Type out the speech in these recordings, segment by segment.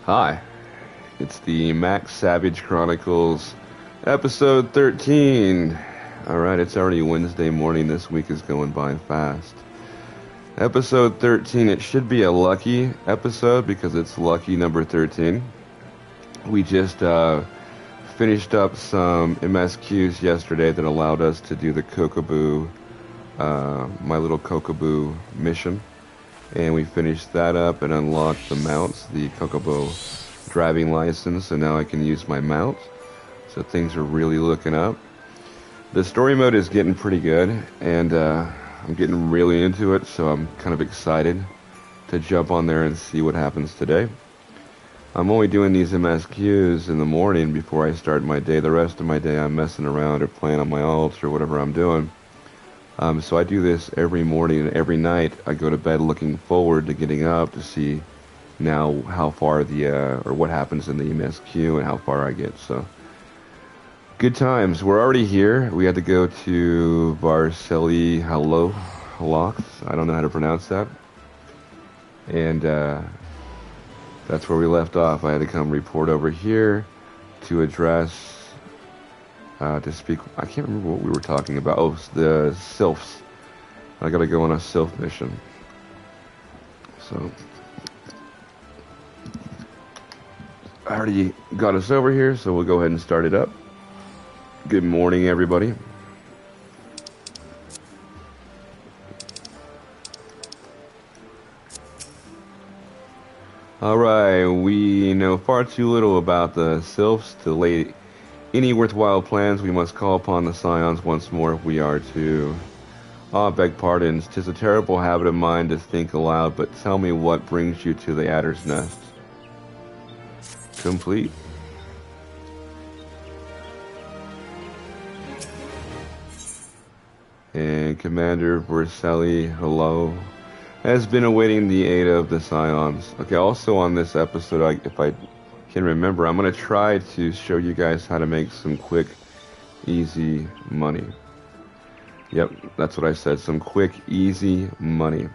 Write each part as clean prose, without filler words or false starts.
Hi, it's the Max Savage Chronicles, episode 13. Alright, it's already Wednesday morning. This week is going by fast. Episode 13, it should be a lucky episode because it's lucky number 13. We just finished up some MSQs yesterday that allowed us to do the Kokoboo, my little Kokoboo mission. And we finished that up and unlocked the mounts, the Kokobo driving license, and now I can use my mount. So things are really looking up. The story mode is getting pretty good, and I'm getting really into it, so I'm kind of excited to jump on there and see what happens today. I'm only doing these MSQs in the morning before I start my day. The rest of my day I'm messing around or playing on my alts or whatever I'm doing. So I do this every morning and every night. I go to bed looking forward to getting up to see now how far or what happens in the MSQ and how far I get. So good times. We're already here. We had to go to Varseli Halox. I don't know how to pronounce that. And that's where we left off. I had to come report over here to address to speak. I can't remember what we were talking about. Oh, the sylphs. I gotta go on a sylph mission. So I already got us over here, so we'll go ahead and start it up. Good morning, everybody. Alright, we know far too little about the sylphs to lay any worthwhile plans. We must call upon the scions once more if we are to... Ah, beg pardons. 'Tis a terrible habit of mine to think aloud, but tell me what brings you to the adder's nest. Complete. And Commander Varseli, hello, has been awaiting the aid of the scions. Okay, also on this episode, if I can remember, I'm going to try to show you guys how to make some quick, easy money. Yep, that's what I said. Some quick, easy money.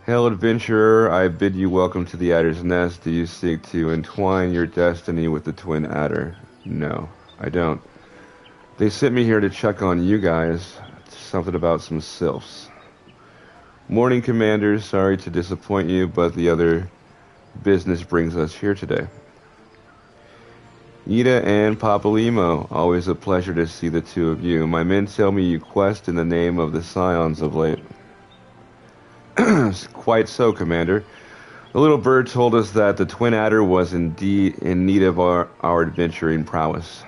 Hail, adventurer, I bid you welcome to the Adder's Nest. Do you seek to entwine your destiny with the Twin Adder? No, I don't. They sent me here to check on you guys. Something about some sylphs. Morning, Commanders. Sorry to disappoint you, but the other business brings us here today. Ida and Papalimo, always a pleasure to see the two of you. My men tell me you quest in the name of the scions of late. Quite so, Commander. The little bird told us that the Twin Adder was indeed in need of our adventuring prowess.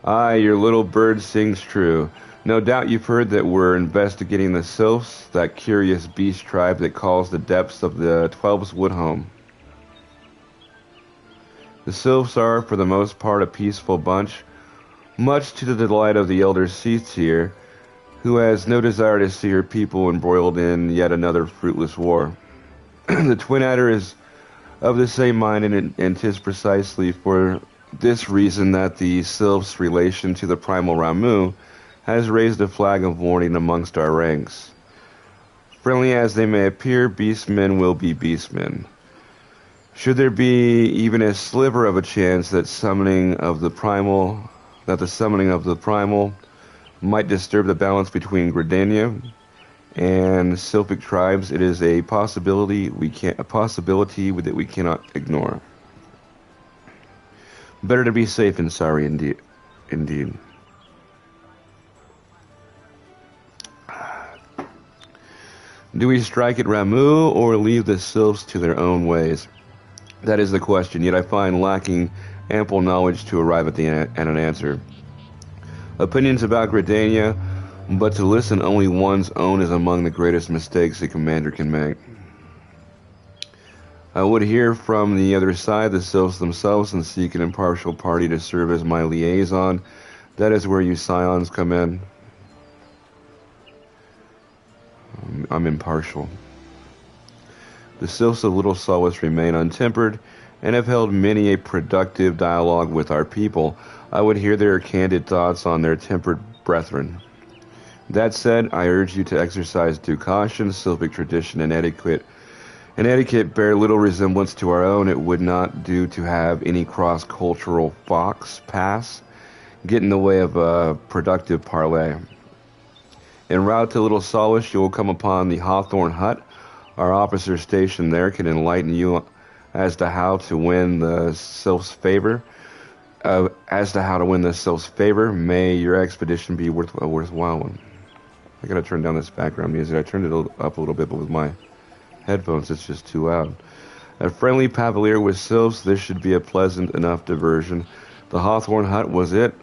Aye, your little bird sings true. No doubt you've heard that we're investigating the sylphs, that curious beast tribe that calls the depths of the Twelve's wood home. The sylphs are, for the most part, a peaceful bunch, much to the delight of the elder Seath here, who has no desire to see her people embroiled in yet another fruitless war. The Twin Adder is of the same mind, and 'tis precisely for this reason that the sylphs' relation to the primal Ramu has raised a flag of warning amongst our ranks. Friendly as they may appear, beastmen will be beastmen. Should there be even a sliver of a chance that the summoning of the primal might disturb the balance between Gridania and Sylphic tribes, it is a possibility that we cannot ignore. Better to be safe than sorry, indeed. Do we strike at Ramu or leave the sylphs to their own ways? That is the question, yet I find lacking ample knowledge to arrive at an answer. Opinions about Gridania, but to listen only one's own is among the greatest mistakes a commander can make. I would hear from the other side, the sylphs themselves, and seek an impartial party to serve as my liaison. That is where you scions come in. I'm impartial. The sylphs of Little Solace remain untempered, and have held many a productive dialogue with our people. I would hear their candid thoughts on their tempered brethren. That said, I urge you to exercise due caution. Sylvic tradition and etiquette bear little resemblance to our own. It would not do to have any cross-cultural fox pass get in the way of a productive parley. En route to Little Solace, you will come upon the Hawthorne Hut. Our officer stationed there can enlighten you as to how to win the sylph's favor. May your expedition be a worthwhile one. I gotta turn down this background music. I turned it up a little bit, but with my headphones, it's just too loud. A friendly pavilier with sylphs, this should be a pleasant enough diversion. The Hawthorne Hut was it.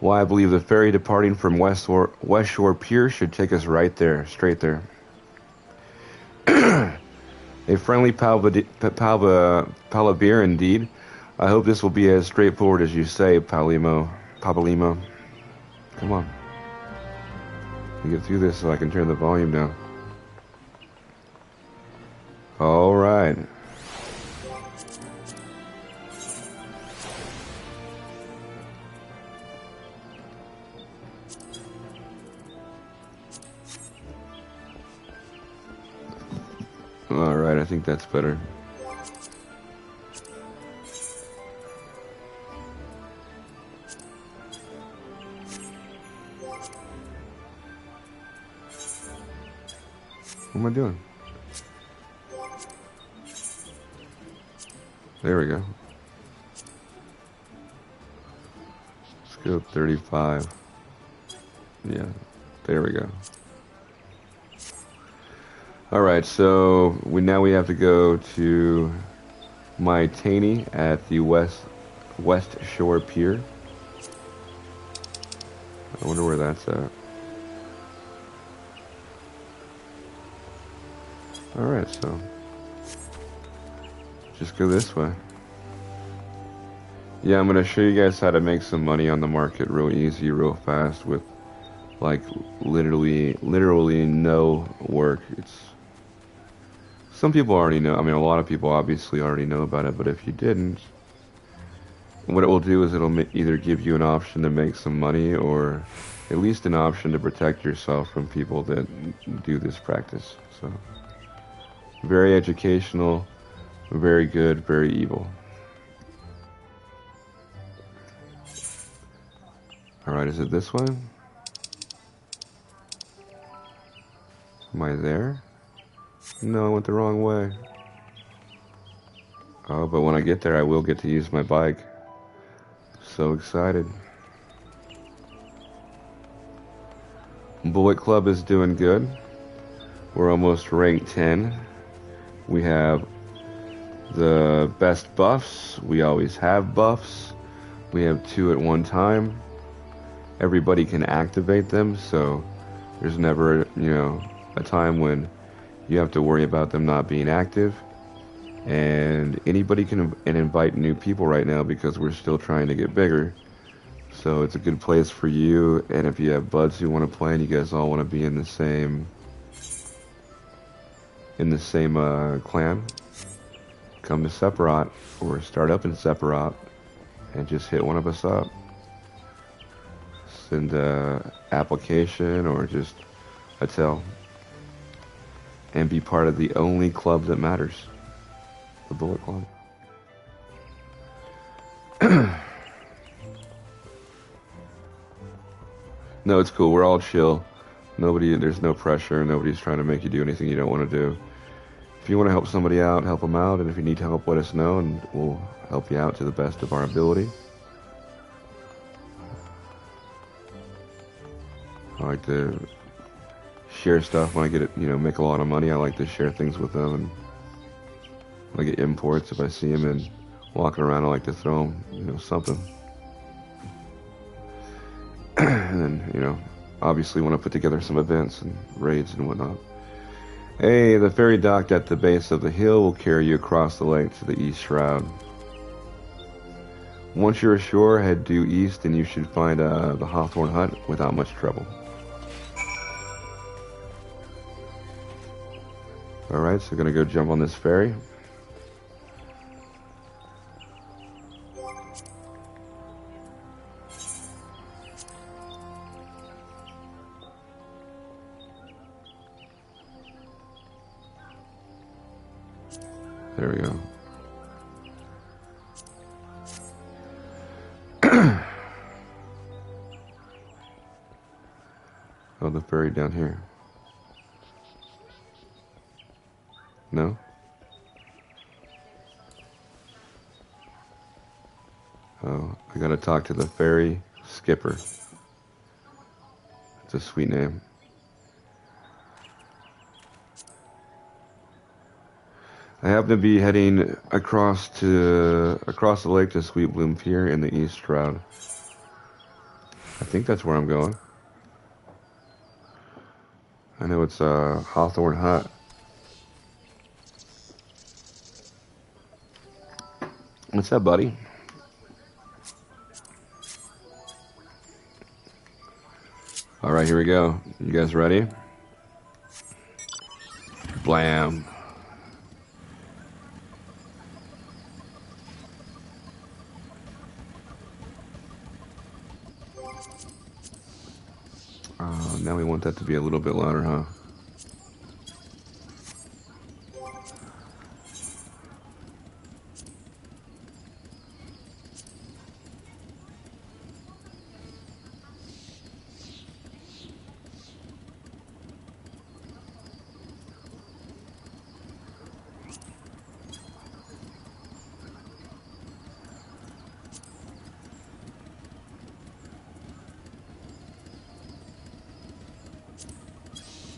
Why, I believe the ferry departing from West Shore Pier should take us right there, straight there. A friendly palaver indeed. I hope this will be as straightforward as you say, Papalimo. Come on. Let me get through this so I can turn the volume down. All right. All right, I think that's better. What am I doing? There we go. Let's go 35. Yeah, there we go. Alright, so now we have to go to my Taney at the West Shore Pier. I wonder where that's at. Alright, so just go this way. Yeah, I'm gonna show you guys how to make some money on the market real easy, real fast with like literally no work. Some people already know. I mean, a lot of people obviously already know about it, but if you didn't, what it will do is it'll either give you an option to make some money or at least an option to protect yourself from people that do this practice. So, very educational, very good, very evil. Alright, is it this way? Am I there? No, I went the wrong way. Oh, but when I get there, I will get to use my bike. So excited. Bullet Club is doing good. We're almost rank 10. We have the best buffs. We always have buffs. We have 2 at one time. Everybody can activate them, so there's never, a time when you have to worry about them not being active. And anybody can invite new people right now because we're still trying to get bigger. So it's a good place for you. And if you have buds who want to play and you guys all want to be in the same clan, come to Sephiroth or start up in Sephiroth and just hit one of us up. Send an application or just a tell. And be part of the only club that matters. The Bullet Club. No, it's cool. We're all chill. There's no pressure. Nobody's trying to make you do anything you don't want to do. If you want to help somebody out, help them out. And if you need help, let us know and we'll help you out to the best of our ability. I like to share stuff when I get it, make a lot of money. I like to share things with them. And when I get imports, if I see them and walking around, I like to throw them, something. And then, obviously want to put together some events and raids and whatnot. Hey, the ferry docked at the base of the hill will carry you across the lake to the East Shroud. Once you're ashore, head due east and you should find the Hawthorne Hut without much trouble. Alright, so gonna go jump on this ferry. There we go. Oh, the ferry down here. No? Oh, I gotta talk to the ferry skipper. It's a sweet name. I happen to be heading across the lake to Sweet Bloom Pier in the East Shroud. I think that's where I'm going. I know it's Hawthorne Hut. What's up, buddy? All right, here we go. You guys ready? Blam. Now we want that to be a little bit louder, huh?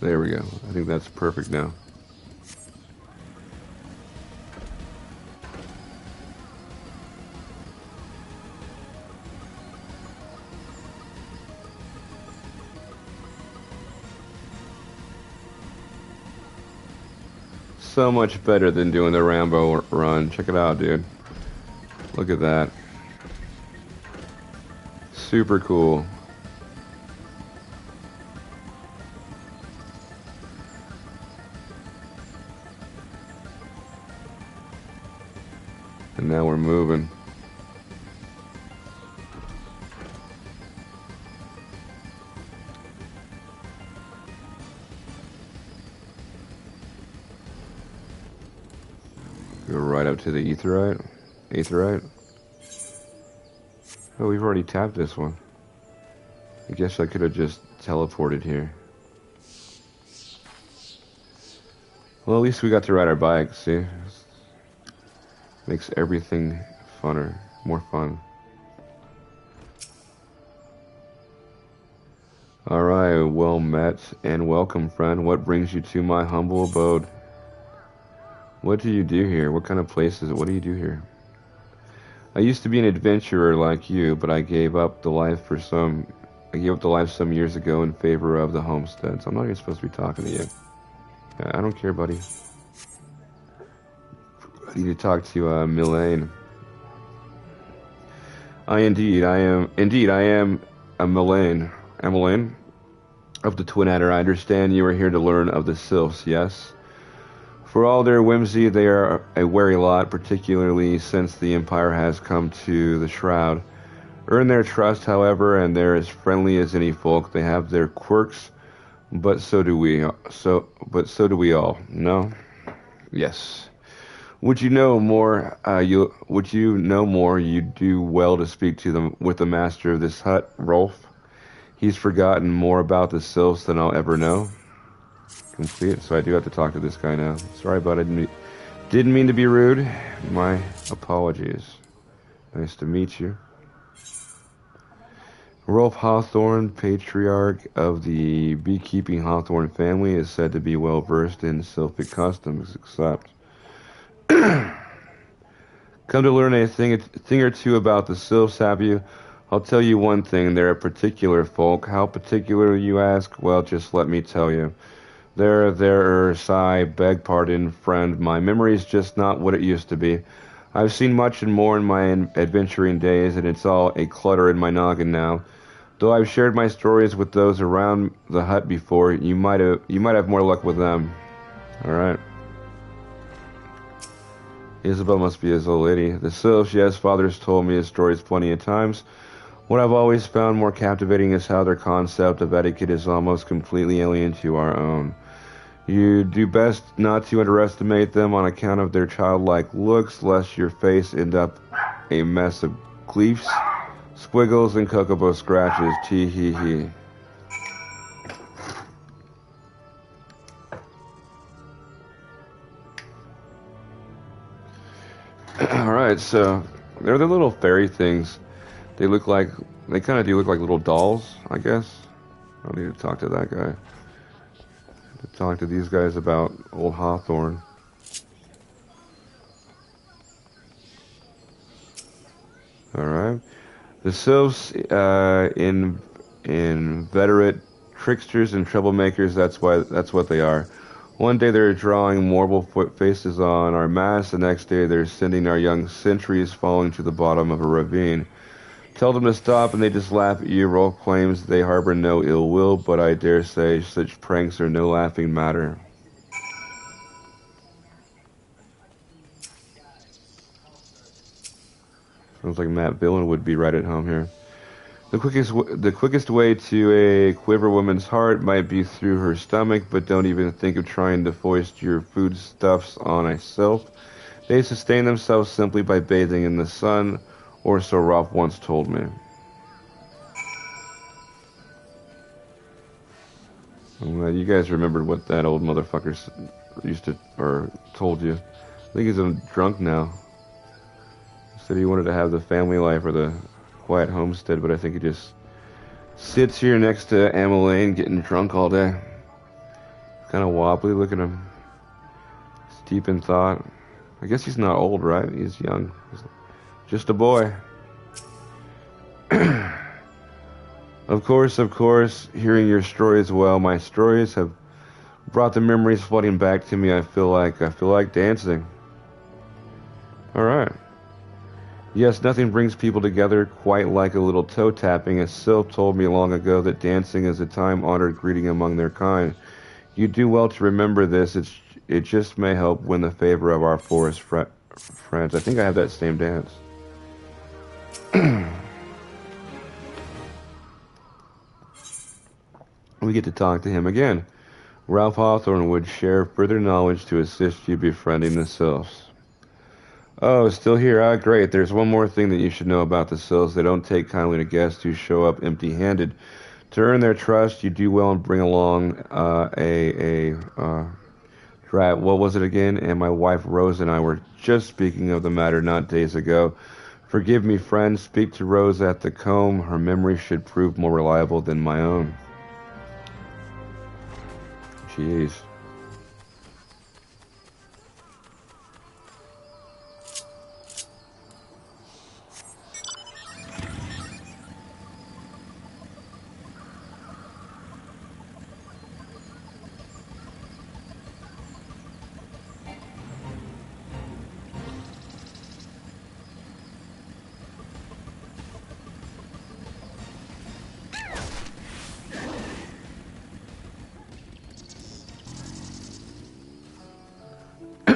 There we go. I think that's perfect now. So much better than doing the Rambo run. Check it out, dude. Look at that. Super cool. And now we're moving. Go right up to the Aetheryte. Oh, we've already tapped this one. I guess I could have just teleported here. Well, at least we got to ride our bike, see? Makes everything funner, more fun. Alright, well met and welcome, friend. What brings you to my humble abode? What do you do here? What kind of place is it? What do you do here? I used to be an adventurer like you, but I gave up the life some years ago in favor of the homesteads. I'm not even supposed to be talking to you. I don't care, buddy. I need to talk to Milane. I am a Milane. Emmeline of the Twin Adder. I understand you are here to learn of the Sylphs, yes? For all their whimsy, they are a wary lot, particularly since the Empire has come to the Shroud. Earn their trust, however, and they're as friendly as any folk. They have their quirks, but so do we. But so do we all. No? Yes. Would you know more? You'd do well to speak to them with the master of this hut, Rolf. He's forgotten more about the Sylphs than I'll ever know. Complete. So I do have to talk to this guy now. Sorry, bud. I didn't mean to be rude. My apologies. Nice to meet you. Rolf Hawthorne, patriarch of the beekeeping Hawthorne family, is said to be well versed in Sylphic customs, except come to learn a thing or two about the Sylphs, have you? I'll tell you one thing, they're a particular folk. How particular, you ask? Well, just let me tell you. I beg pardon, friend. My memory's just not what it used to be. I've seen much and more in my adventuring days, and it's all a clutter in my noggin now. Though I've shared my stories with those around the hut before, you might have more luck with them. All right. Isabel must be his old lady. The Sylphs, yes, father's told me his stories plenty of times. What I've always found more captivating is how their concept of etiquette is almost completely alien to our own. You do best not to underestimate them on account of their childlike looks, lest your face end up a mess of gleefs, squiggles, and chocobo scratches. Tee hee hee. Alright, so they're the little fairy things. They kind of do look like little dolls, I guess. I need to talk to that guy. To talk to these guys about old Hawthorne. Alright. The sylphs, inveterate tricksters and troublemakers, that's what they are. One day they're drawing marble faces on our masts, the next day they're sending our young sentries falling to the bottom of a ravine. Tell them to stop and they just laugh at you. Roll claims they harbor no ill will, but I dare say such pranks are no laughing matter. Sounds like Matt Dillon would be right at home here. The quickest way to a quiver woman's heart might be through her stomach, but don't even think of trying to foist your foodstuffs on a sylph. They sustain themselves simply by bathing in the sun, or so Ralph once told me. I'm glad you guys remembered what that old motherfucker used to, or told you. I think he's drunk now. He said he wanted to have the family life or the quiet homestead, but I think he just sits here next to Ameline getting drunk all day. Kind of wobbly. Look at him. He's deep in thought. I guess he's not old, right? He's young. He's just a boy. Of course, hearing your story as well. My stories have brought the memories flooding back to me. I feel like dancing. All right. Yes, nothing brings people together quite like a little toe tapping. A sylph told me long ago that dancing is a time-honored greeting among their kind. You do well to remember this. It just may help win the favor of our forest friends. I think I have that same dance. We get to talk to him again. Ralph Hawthorne would share further knowledge to assist you befriending the sylphs. Oh, still here? Ah, great. There's one more thing that you should know about the sylphs. They don't take kindly to guests who show up empty-handed. To earn their trust, you do well and bring along what was it again? And my wife Rose and I were just speaking of the matter not days ago. Forgive me, friend. Speak to Rose at the comb. Her memory should prove more reliable than my own. Jeez.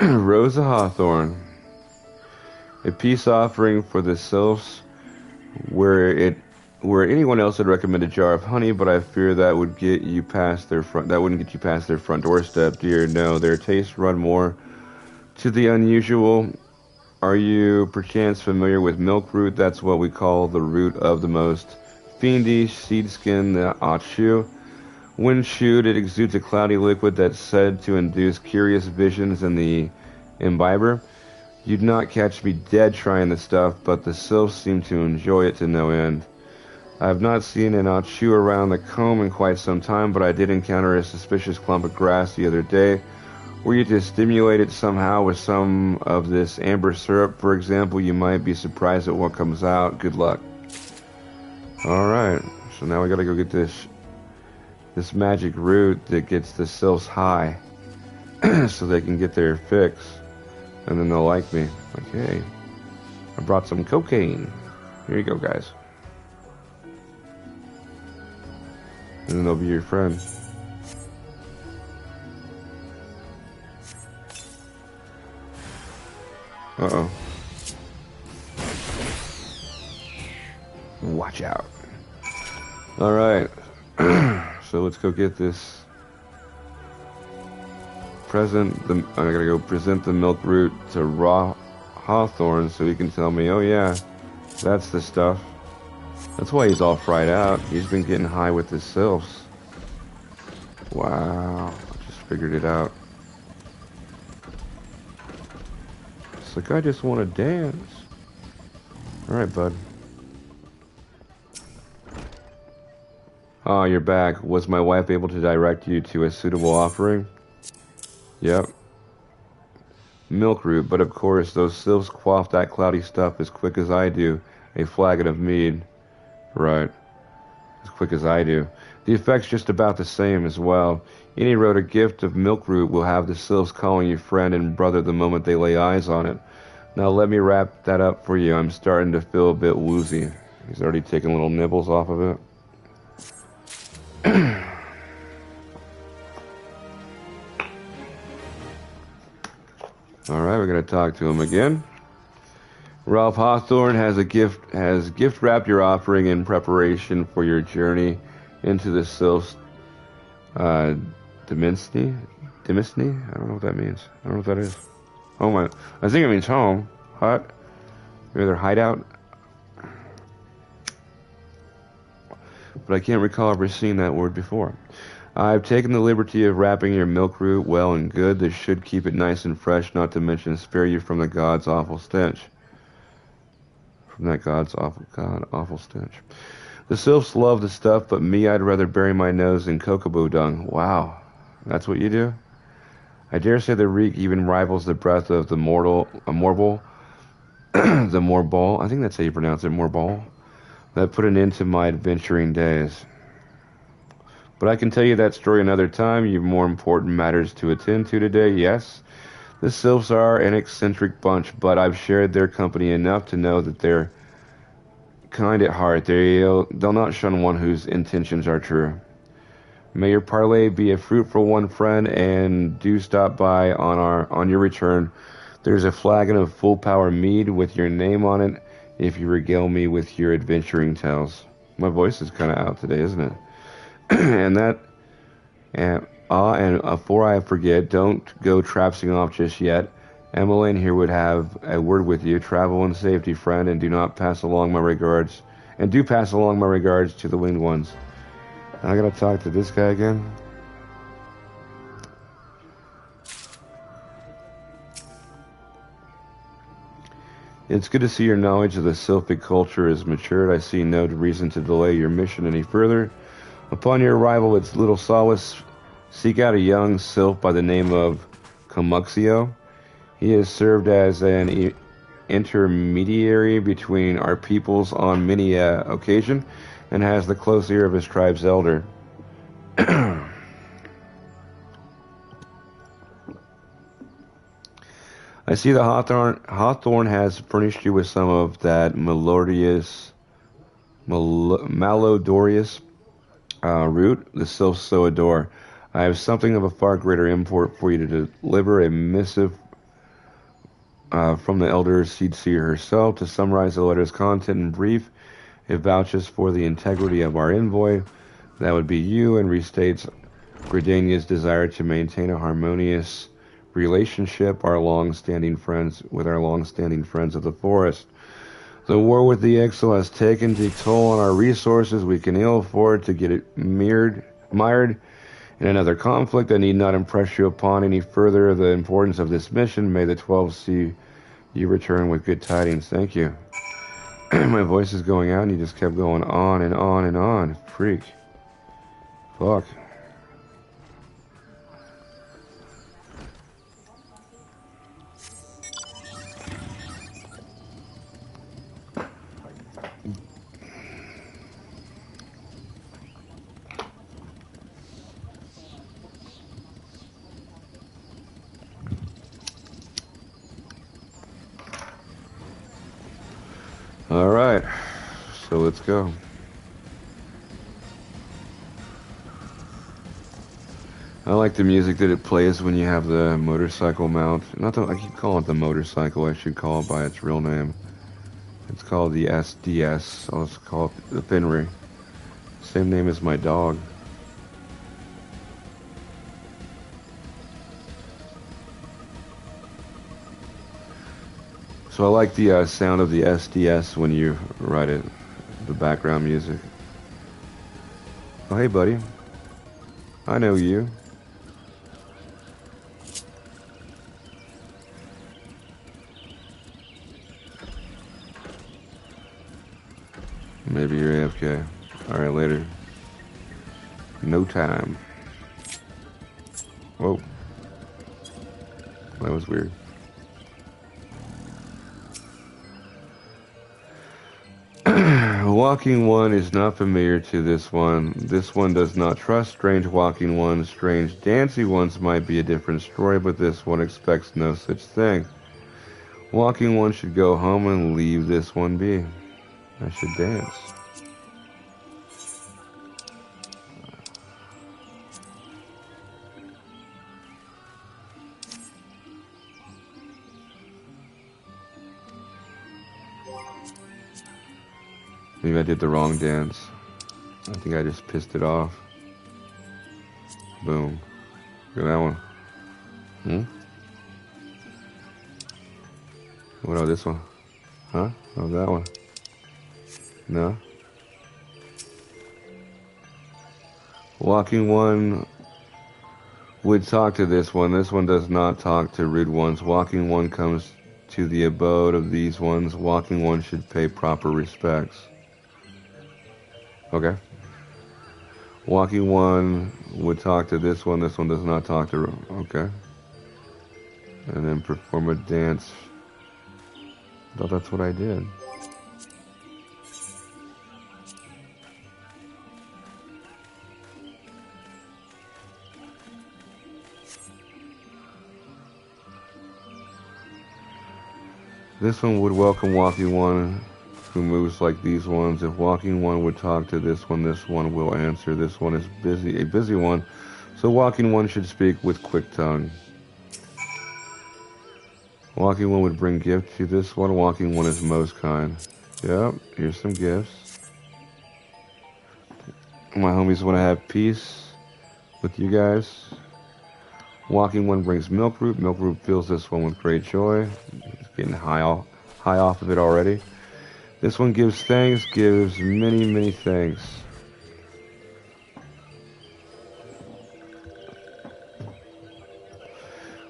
Rosa Hawthorne. A peace offering for the sylphs, where anyone else would recommend a jar of honey, but I fear that would get you past their front. That wouldn't get you past their front doorstep, dear. No, their tastes run more to the unusual. Are you perchance familiar with milk root? That's what we call the root of the most fiendish seed skin, the achu. When chewed, it exudes a cloudy liquid that's said to induce curious visions in the imbiber. You'd not catch me dead trying the stuff, but the sylphs seem to enjoy it to no end. I have not seen an achu around the comb in quite some time, but I did encounter a suspicious clump of grass the other day. Were you to stimulate it somehow with some of this amber syrup, for example, you might be surprised at what comes out. Good luck. Alright, so now we gotta go get this magic root that gets the sylphs high so they can get their fix, and then they'll like me. Okay, I brought some cocaine. Here you go, guys. And then they'll be your friend. Uh-oh. Watch out. Alright. So let's go get this I gotta go present the milk root to Raw Hawthorne so he can tell me, oh yeah, that's the stuff. That's why he's all fried out. He's been getting high with his sylphs. Wow, I just figured it out. It's like, I just want to dance. Alright, bud. Oh, you're back. Was my wife able to direct you to a suitable offering? Yep. Milk root, but of course, those sylphs quaff that cloudy stuff as quick as I do. A flagon of mead. Right. As quick as I do. The effect's just about the same as well. Any road, a gift of milk root will have the sylphs calling you friend and brother the moment they lay eyes on it. Now let me wrap that up for you. I'm starting to feel a bit woozy. He's already taking little nibbles off of it. Alright, we're going to talk to him again. Ralph Hawthorne has gift wrapped your offering in preparation for your journey into the sylphs Dimensity? I don't know what that means. I don't know what that is. Oh my, I think it means home. Hut? Maybe their hideout? But I can't recall ever seeing that word before. I've taken the liberty of wrapping your milk root well and good. This should keep it nice and fresh, not to mention spare you from the god's awful stench. From that god's awful stench. The sylphs love the stuff, but me, I'd rather bury my nose in kokobo dung. Wow, that's what you do? I dare say the reek even rivals the breath of the morbol, the morbol, I think that's how you pronounce it, morbol, that put an end to my adventuring days. But I can tell you that story another time. You've more important matters to attend to today, yes? The sylphs are an eccentric bunch, but I've shared their company enough to know that they're kind at heart. They'll not shun one whose intentions are true. May your parlay be a fruitful one, friend, and do stop by on your return. There's a flagon of full power mead with your name on it if you regale me with your adventuring tales. My voice is kind of out today, isn't it? And before I forget, don't go trapsing off just yet. Emmeline here would have a word with you. Travel in safety, friend, and do pass along my regards to the winged ones. I gotta talk to this guy again. It's good to see your knowledge of the sylphic culture is matured. I see no reason to delay your mission any further. Upon your arrival, it's little solace. Seek out a young sylph by the name of Comuxio. He has served as an intermediary between our peoples on many occasion and has the close ear of his tribe's elder. I see the Hawthorne has furnished you with some of that malodorous root the sylphs so adore. I have something of a far greater import for you to deliver, a missive from the elder Seedseer herself. To summarize the letter's content in brief, it vouches for the integrity of our envoy, that would be you, and restates Gridania's desire to maintain a harmonious relationship with our long-standing friends of the forest. The war with the Exile has taken a toll on our resources. We can ill afford to get it mired in another conflict. I need not impress you upon any further the importance of this mission. May the 12 see you return with good tidings. Thank you. My voice is going out and he just kept going on and on and on. Freak. Fuck. Alright, so let's go. I like the music that it plays when you have the motorcycle mount. I keep calling it the motorcycle, I should call it by its real name. It's called the SDS, I'll just call it the Fenrir. Same name as my dog. So I like the sound of the SDS when you write it, the background music. Oh, hey, buddy. I know you. Maybe you're AFK. Alright, later. No time. Whoa. That was weird. Walking one is not familiar to this one. This one does not trust strange walking ones. Strange dancing ones might be a different story, but this one expects no such thing. Walking one should go home and leave this one be. I should dance. Maybe I did the wrong dance. I think I just pissed it off. Boom. Look at that one. What about this one? Huh? Oh, that one. No? Walking one would talk to this one. This one does not talk to rude ones. Walking one comes to the abode of these ones. Walking one should pay proper respects. Okay. Walking one would talk to this one. This one does not talk to... Okay. And then perform a dance. I thought that's what I did. This one would welcome walking one who moves like these ones. If walking one would talk to this one will answer. This one is busy, a busy one, so walking one should speak with quick tongue. Walking one would bring gift to this one. Walking one is most kind. Yep, here's some gifts. My homies want to have peace with you guys. Walking one brings milk root. Milk root fills this one with great joy. He's getting high off of it already. This one gives thanks, gives many, many thanks.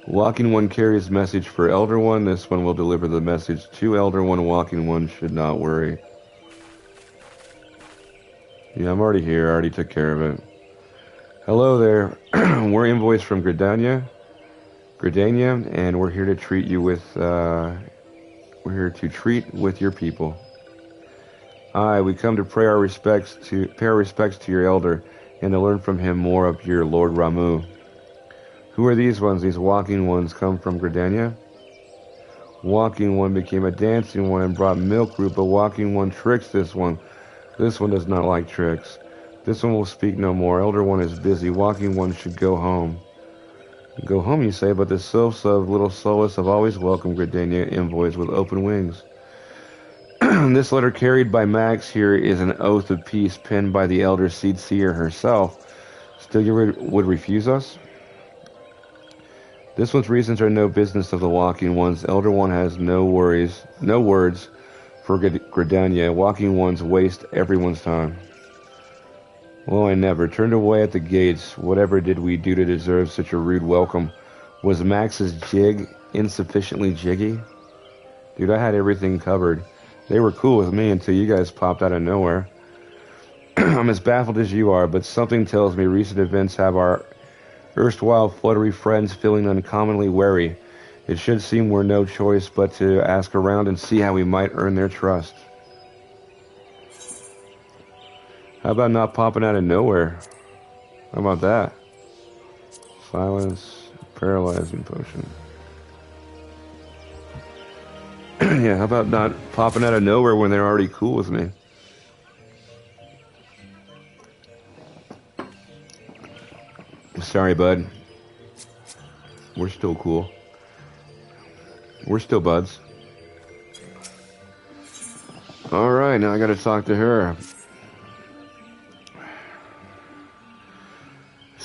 Walking one carries message for Elder one. This one will deliver the message to Elder one. Walking one should not worry. Yeah, I'm already here. I already took care of it. Hello there. We're invoiced from Gridania, and we're here to treat you with. We're here to treat with your people. Aye, we come to pay our respects to your elder, and to learn from him more of your Lord Ramu. Who are these ones? These walking ones come from Gridania. Walking one became a dancing one and brought milk root, but walking one tricks this one. This one does not like tricks. This one will speak no more. Elder one is busy. Walking one should go home. Go home, you say, but the sylphs of Little Solace have always welcomed Gridania envoys with open wings. This letter carried by Max here is an oath of peace penned by the Elder Seed Seer herself. Still you would refuse us? This one's reasons are no business of the walking ones. Elder one has no words for Gridania. Walking ones waste everyone's time. Well, I never turned away at the gates. Whatever did we do to deserve such a rude welcome? Was Max's jig insufficiently jiggy? Dude, I had everything covered. They were cool with me until you guys popped out of nowhere. I'm as baffled as you are, but something tells me recent events have our erstwhile fluttery friends feeling uncommonly wary. It should seem we're no choice but to ask around and see how we might earn their trust. How about not popping out of nowhere? How about that? Silence, paralyzing potion. Yeah, how about not popping out of nowhere when they're already cool with me? Sorry, bud. We're still cool. We're still buds. Alright, now I gotta talk to her.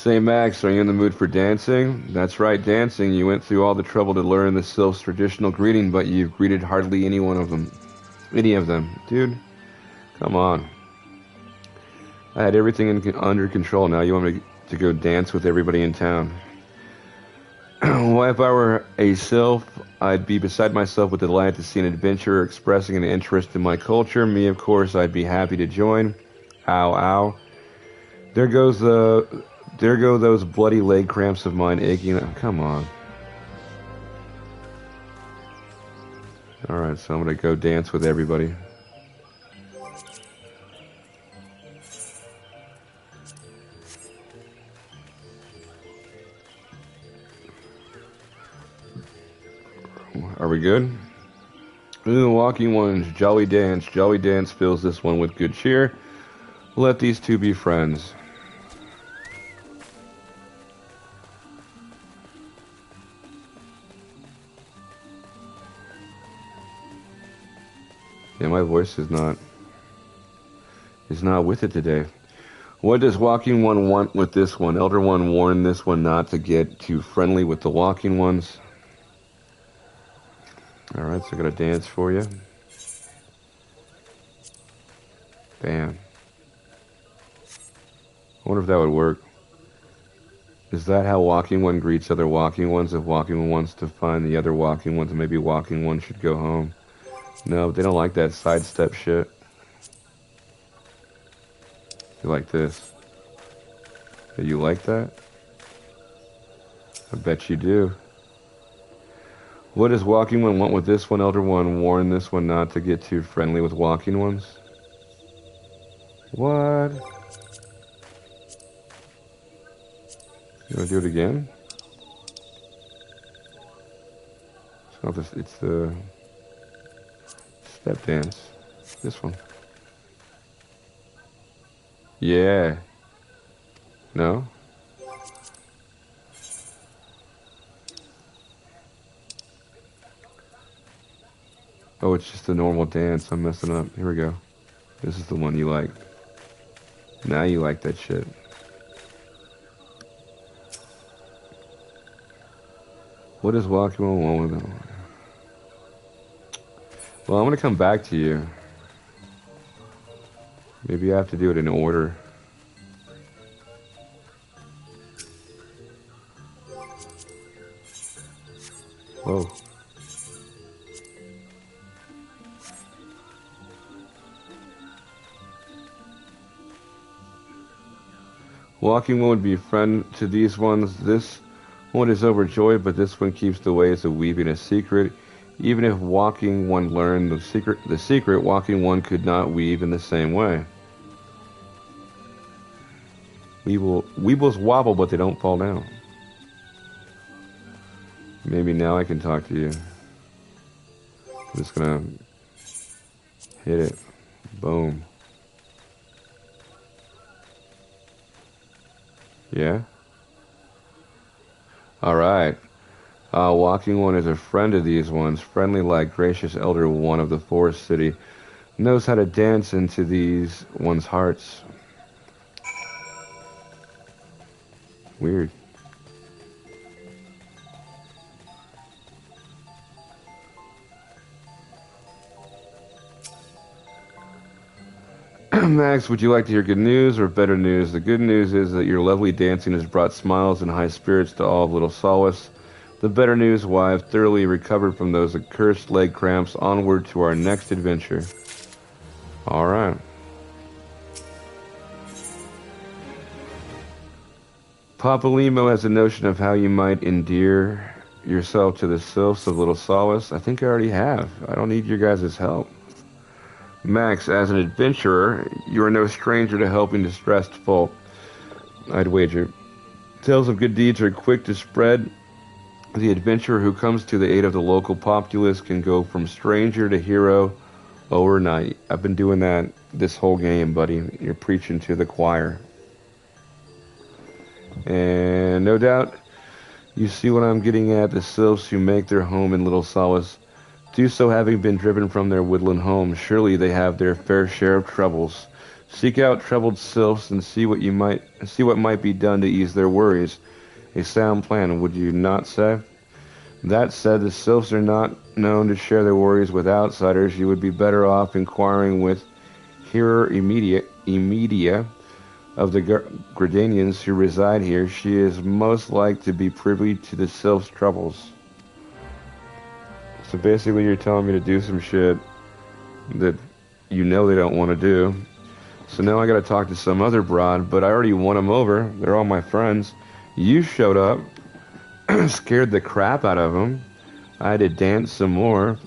Say, Max, are you in the mood for dancing? That's right, dancing. You went through all the trouble to learn the Sylph's traditional greeting, but you've greeted hardly any one of them. Any of them. Dude, come on. I had everything under control. Now you want me to go dance with everybody in town. Why, if I were a Sylph, I'd be beside myself with delight to see an adventurer expressing an interest in my culture. Me, of course, I'd be happy to join. Ow, ow. There go those bloody leg cramps of mine aching. Come on. Alright, so I'm gonna go dance with everybody. Are we good? The walking ones, jolly dance. Jolly dance fills this one with good cheer. Let these two be friends. Yeah, my voice is not with it today. What does walking one want with this one? Elder one warned this one not to get too friendly with the walking ones. Alright, so I got a dance for you. Bam. I wonder if that would work. Is that how walking one greets other walking ones? If walking one wants to find the other walking ones, maybe walking one should go home. No, they don't like that sidestep shit. You like this. You like that? I bet you do. What does walking one want with this one? Elder one warn this one not to get too friendly with walking ones. What? You wanna do it again? It's not this, it's the step dance. This one. Yeah. No? Oh, it's just a normal dance. I'm messing up. Here we go. This is the one you like. Now you like that shit. What is walking on with them? Well, I'm gonna come back to you. Maybe I have to do it in order. Whoa. Walking one would be a friend to these ones. This one is overjoyed, but this one keeps the ways of weaving a secret. Even if walking one learned the secret, walking one could not weave in the same way. Weebles wobble, but they don't fall down. Maybe now I can talk to you. I'm just gonna hit it. Boom. Yeah? Alright. Walking one is a friend of these ones, friendly like gracious elder one of the forest city, knows how to dance into these ones' hearts. Weird. Max, would you like to hear good news or better news? The good news is that your lovely dancing has brought smiles and high spirits to all of Little Solace. The better news, why I've thoroughly recovered from those accursed leg cramps. Onward to our next adventure. Alright. Papa Limo has a notion of how you might endear yourself to the sylphs of Little Solace. I think I already have. I don't need your guys' help. Max, as an adventurer, you are no stranger to helping distressed folk. I'd wager. Tales of good deeds are quick to spread. The adventurer who comes to the aid of the local populace can go from stranger to hero overnight. I've been doing that this whole game, buddy. You're preaching to the choir. And no doubt, you see what I'm getting at. The sylphs who make their home in Little Solace do so having been driven from their woodland home. Surely they have their fair share of troubles. Seek out troubled sylphs and see what might be done to ease their worries. A sound plan, would you not say? That said, the sylphs are not known to share their worries with outsiders. You would be better off inquiring with Hearer Immediate of the Gradanians who reside here. She is most like to be privy to the sylphs' troubles. So basically you're telling me to do some shit that you know they don't want to do. So now I gotta talk to some other broad, but I already won them over. They're all my friends. You showed up, scared the crap out of them. I had to dance some more.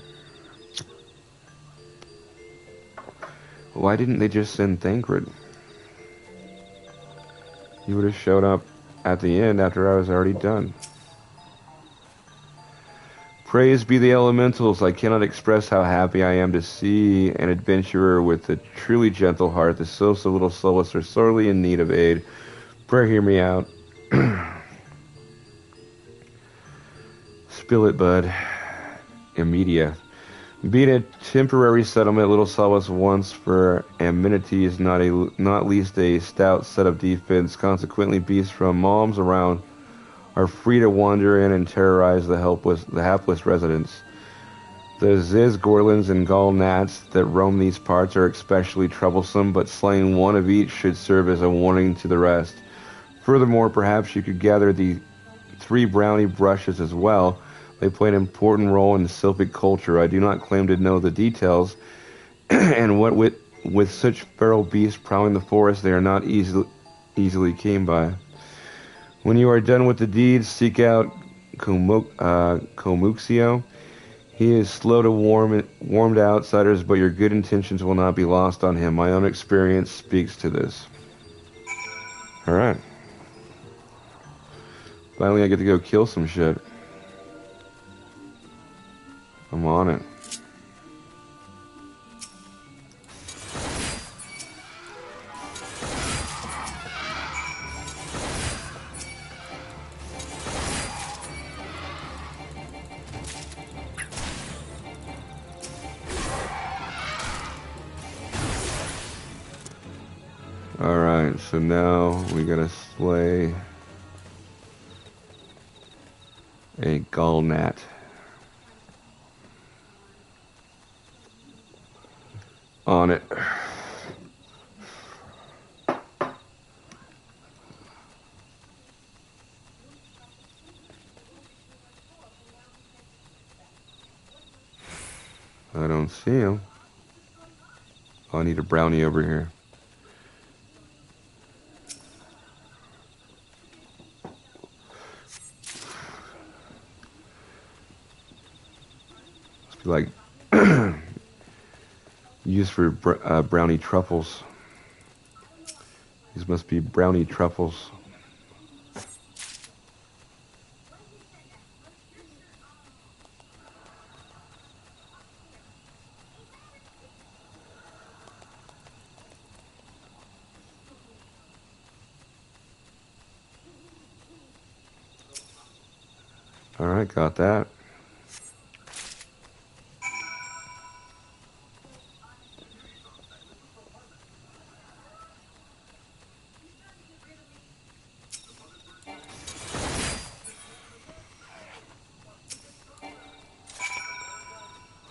Why didn't they just send Thancred? You would have showed up at the end after I was already done. Praise be the elementals. I cannot express how happy I am to see an adventurer with a truly gentle heart. The sylphs of Little Solace are sorely in need of aid. Pray hear me out. Spill it, bud. Immediate. Being a temporary settlement, Little Solace wants for amenities, not least a stout set of defense. Consequently, beasts from malms around are free to wander in and terrorize the hapless residents. The Ziz, Gorlins, and Gall Gnats that roam these parts are especially troublesome, but slaying one of each should serve as a warning to the rest. Furthermore, perhaps you could gather the 3 brownie brushes as well. They play an important role in sylphic culture. I do not claim to know the details, and what with such feral beasts prowling the forest, they are not easily came by. When you are done with the deeds, seek out Komuxio. He is slow to warm to outsiders, but your good intentions will not be lost on him. My own experience speaks to this. Alright. Finally, I get to go kill some shit. I'm on it. Alright, so now we gotta slay a Gall Gnat. On it. I don't see him. Oh, I need a brownie over here. Must be like used for brownie truffles. These must be brownie truffles. Alright, got that.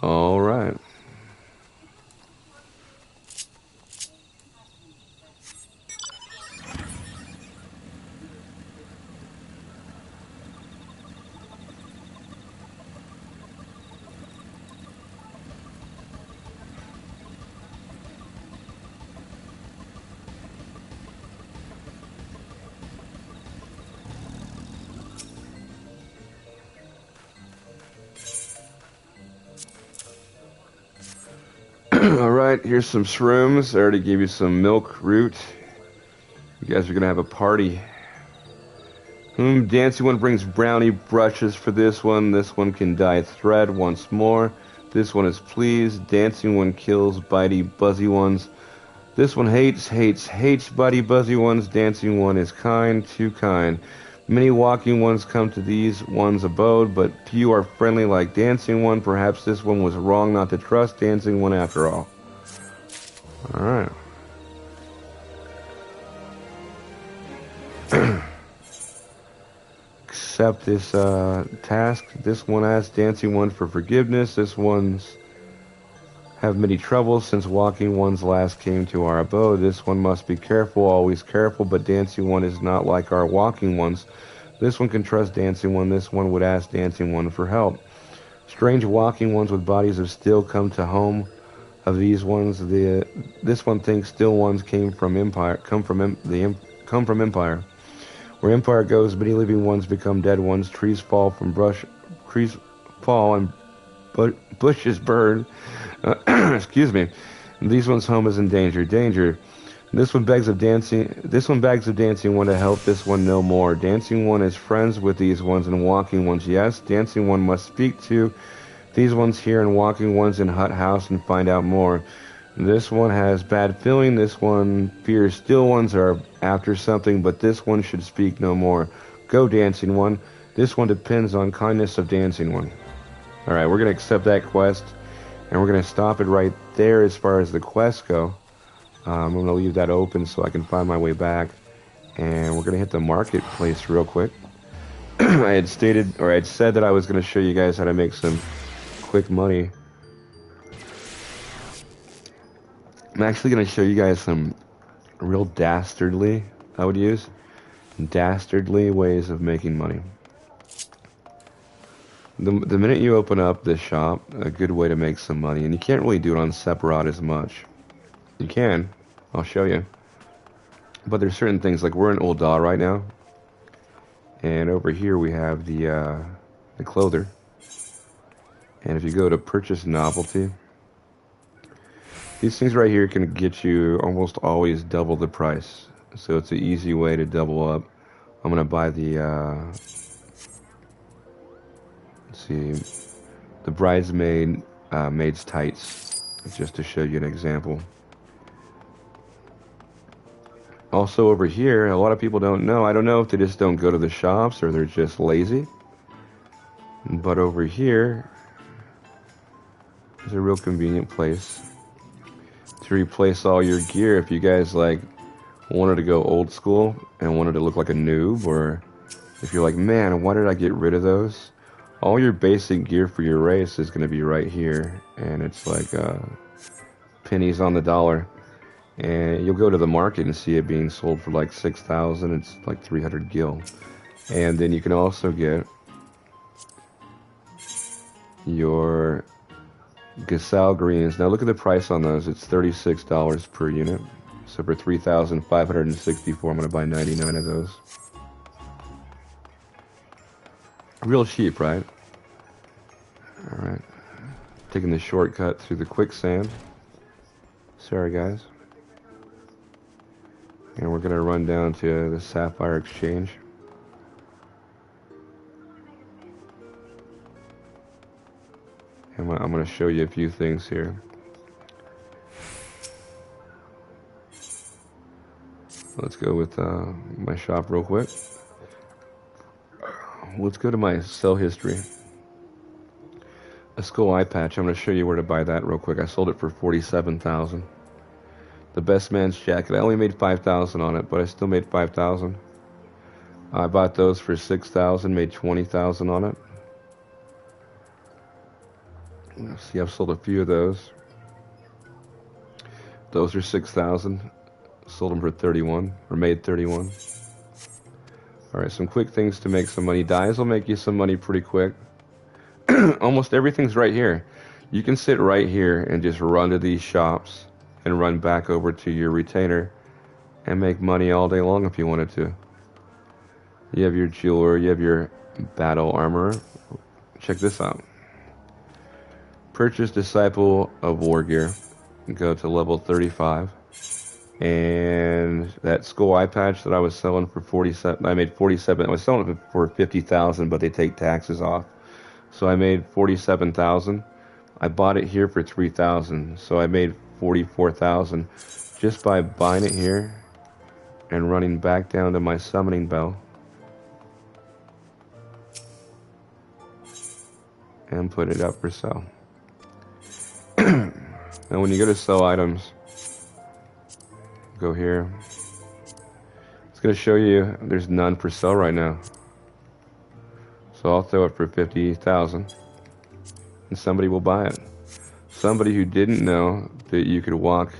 All right. Alright, here's some shrooms. I already gave you some milk root. You guys are gonna have a party. Dancing one brings brownie brushes for this one. This one can dye thread once more. This one is pleased. Dancing one kills bitey buzzy ones. This one hates bitey buzzy ones. Dancing one is kind, too kind. Many walking ones come to these one's abode, but few are friendly like Dancing One. Perhaps this one was wrong not to trust Dancing One after all. Alright. Accept this task. This one asks dancing one for forgiveness. This one's have many troubles since walking ones last came to our abode. This one must be careful, always careful, but dancing one is not like our walking ones. This one can trust dancing one. This one would ask dancing one for help. Strange walking ones with bodies of steel come to home of these ones. This one thinks still ones come from empire, Where empire goes, many living ones become dead ones. Trees fall and bushes burn. Excuse me. These ones' home is in danger. Danger. This one begs of dancing one to help this one no more. Dancing one is friends with these ones and walking ones. Yes, dancing one must speak to these ones here and walking ones in hut house and find out more. This one has bad feeling. This one fears still ones are after something, but this one should speak no more. Go, dancing one. This one depends on kindness of dancing one. Alright, we're going to accept that quest, and we're going to stop it right there as far as the quests go. I'm going to leave that open so I can find my way back, and we're going to hit the marketplace real quick. I had said that I was going to show you guys how to make some quick money. I'm actually going to show you guys some real dastardly ways of making money. The minute you open up this shop, a good way to make some money, and you can't really do it on Separate as much. You can, I'll show you. But there's certain things, like we're in Old Daw right now, and over here we have the clother. And if you go to purchase novelty, these things right here can get you almost always double the price. So it's an easy way to double up. I'm gonna buy the the bridesmaid maid's tights, just to show you an example. Also over here, a lot of people don't know. I don't know if they just don't go to the shops or they're just lazy. But over here is a real convenient place to replace all your gear. If you guys like wanted to go old school and wanted to look like a noob, or if you're like, man, why did I get rid of those? All your basic gear for your race is going to be right here, and it's like pennies on the dollar. And you'll go to the market and see it being sold for like 6,000. It's like 300 gil. And then you can also get your Gasal greens. Now look at the price on those. It's $36 per unit. So for 3,564, I'm going to buy 99 of those. Real cheap, right? Alright. Taking the shortcut through the quicksand. Sorry, guys. And we're going to run down to the Sapphire Exchange. And I'm going to show you a few things here. Let's go with my shop real quick. Let's go to my sell history. A skull eye patch. I'm going to show you where to buy that real quick. I sold it for 47,000. The best man's jacket. I only made 5,000 on it, but I still made 5,000. I bought those for 6,000, made 20,000 on it. See, I've sold a few of those. Those are 6,000. Sold them for 31, or made 31. Alright, some quick things to make some money. Dyes will make you some money pretty quick. Almost everything's right here. You can sit right here and just run to these shops and run back over to your retainer and make money all day long if you wanted to. You have your jeweler, you have your battle armor. Check this out. Purchase Disciple of War Gear. Go to level 35. And that skull eye patch that I was selling for 47, I made 47. I was selling it for 50,000, but they take taxes off. So I made 47,000. I bought it here for 3,000. So I made 44,000 just by buying it here and running back down to my summoning bell and put it up for sale. Now when you go to sell items, go here. It's going to show you there's none for sale right now. So I'll throw it for 50,000 and somebody will buy it. Somebody who didn't know that you could walk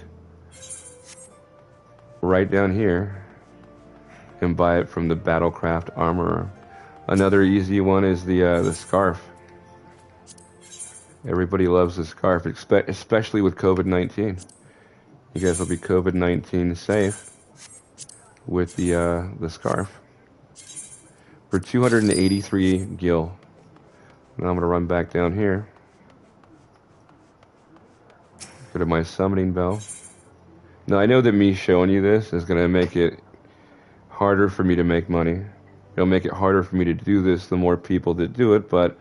right down here and buy it from the Battlecraft Armorer. Another easy one is the scarf. Everybody loves the scarf, especially with COVID-19. You guys will be COVID-19 safe with the scarf for 283 gil. Now I'm gonna run back down here. Go to my summoning bell. Now I know that me showing you this is gonna make it harder for me to make money. It'll make it harder for me to do this the more people that do it, but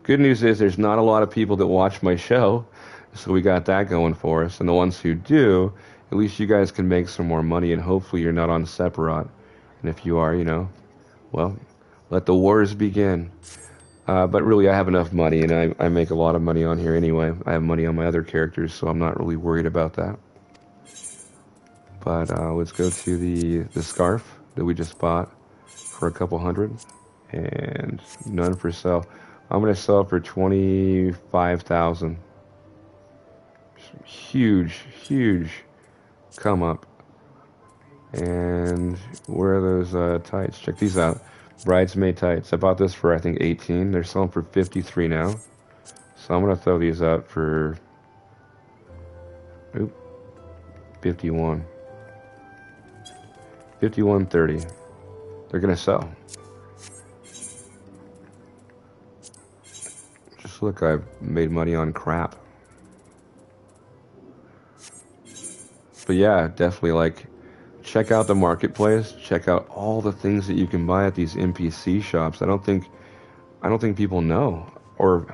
good news is there's not a lot of people that watch my show, so we got that going for us. And the ones who do, at least you guys can make some more money, and hopefully you're not on Sephiroth. And if you are, you know, well, let the wars begin. But really, I have enough money, and I make a lot of money on here anyway. I have money on my other characters, so I'm not really worried about that. But let's go to the scarf that we just bought for a couple hundred, and none for sale. I'm gonna sell it for 25,000. Huge come up. And where are those tights? Check these out. Bridesmaid tights. I bought this for I think 18. They're selling for 53 now. So I'm gonna throw these out for 51. 51.30. They're gonna sell. Just look, I've made money on crap. But yeah, definitely like check out the marketplace, check out all the things that you can buy at these NPC shops. I don't think people know. Or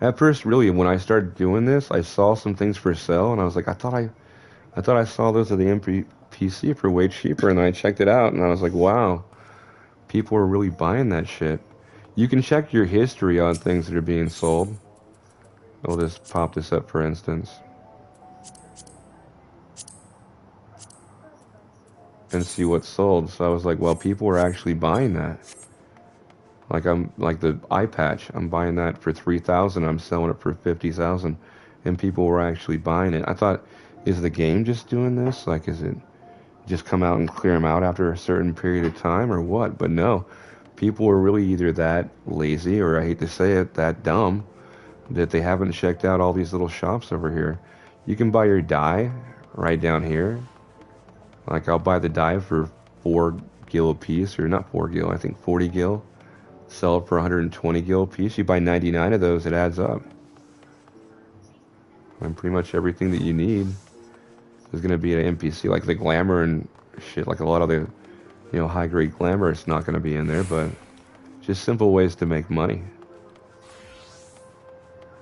at first really when I started doing this, I saw some things for sale and I was like, I thought I saw those at the NPC for way cheaper, and then I checked it out and I was like, wow, people are really buying that shit. You can check your history on things that are being sold. I'll just pop this up for instance. And see what's sold. So I was like, well, people are actually buying that. Like the eye patch, I'm buying that for 3,000. I'm selling it for 50,000, and people were actually buying it. I thought, is the game just doing this? Like, is it just come out and clear them out after a certain period of time, or what? But no, people were really either that lazy, or I hate to say it, that dumb, that they haven't checked out all these little shops over here. You can buy your dye right down here. Like, I'll buy the dye for 4 gil a piece, or not 4 gil, I think 40 gil. Sell it for 120 gil a piece. You buy 99 of those, it adds up. And pretty much everything that you need is going to be at an NPC. Like the glamour and shit, like a lot of the, you know, high-grade glamour, it's not going to be in there, but just simple ways to make money.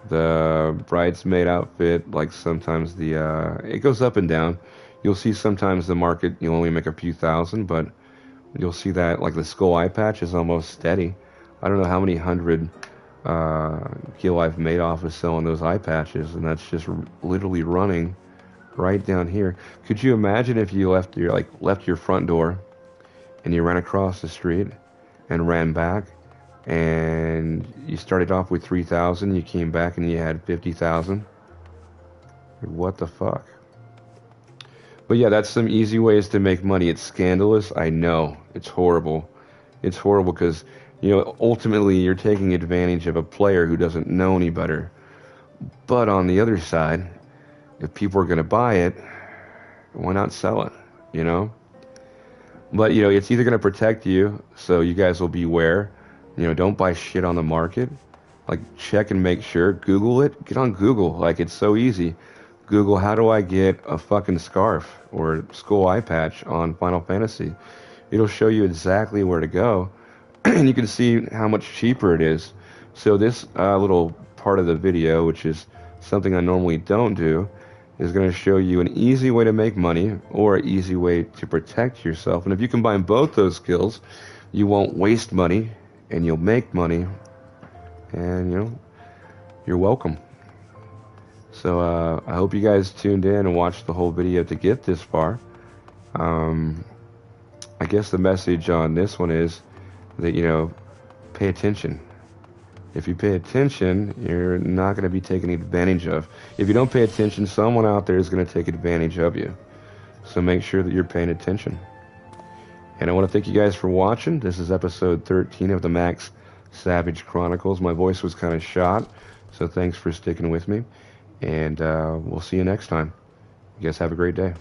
The bridesmaid outfit, like sometimes it goes up and down. You'll see sometimes the market, you'll only make a few thousand, but you'll see that like the skull eye patch is almost steady. I don't know how many hundred gil I've made off of selling those eye patches, and that's just literally running right down here. Could you imagine if you left your front door and you ran across the street and ran back, and you started off with 3,000, you came back and you had 50,000? What the fuck? But yeah, that's some easy ways to make money. It's scandalous, I know. It's horrible. It's horrible because, you know, ultimately you're taking advantage of a player who doesn't know any better. But on the other side, if people are going to buy it, why not sell it, you know? But, you know, it's either going to protect you, so you guys will beware. You know, don't buy shit on the market. Like, check and make sure. Google it. Get on Google. Like, it's so easy. Google, how do I get a fucking scarf or skull eye patch on Final Fantasy? It'll show you exactly where to go, and you can see how much cheaper it is. So this little part of the video, which is something I normally don't do, is going to show you an easy way to make money or an easy way to protect yourself. And if you combine both those skills, you won't waste money and you'll make money, and, you know, you're welcome. So I hope you guys tuned in and watched the whole video to get this far. I guess the message on this one is that, pay attention. If you pay attention, you're not going to be taken advantage of. If you don't pay attention, someone out there is going to take advantage of you. So make sure that you're paying attention. And I want to thank you guys for watching. This is episode 13 of the Max Savage Chronicles. My voice was kind of shot, so thanks for sticking with me. And we'll see you next time. You guys have a great day.